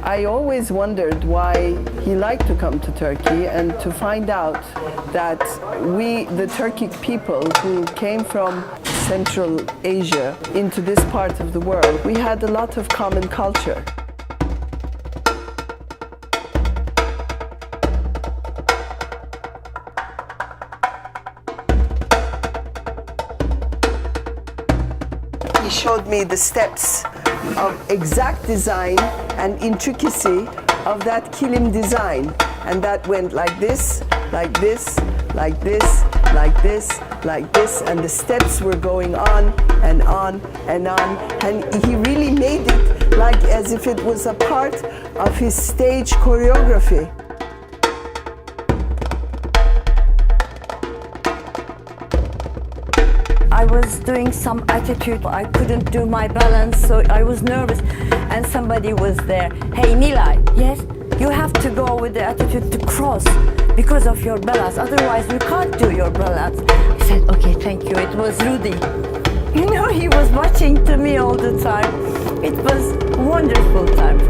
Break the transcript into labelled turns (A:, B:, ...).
A: I always wondered why he liked to come to Turkey, and to find out that we, the Turkic people who came from Central Asia into this part of the world, we had a lot of common culture. He showed me the steps of exact design and intricacy of that kilim design, and that went like this, like this, like this, like this, like this, and the steps were going on and on and on, and he really made it like as if it was a part of his stage choreography.
B: I was doing some attitude. I couldn't do my balance, so I was nervous. And somebody was there. Hey, Nilay, yes? You have to go with the attitude to cross because of your balance. Otherwise, you can't do your balance. I said, okay, thank you. It was Rudy. You know, he was watching to me all the time. It was a wonderful time.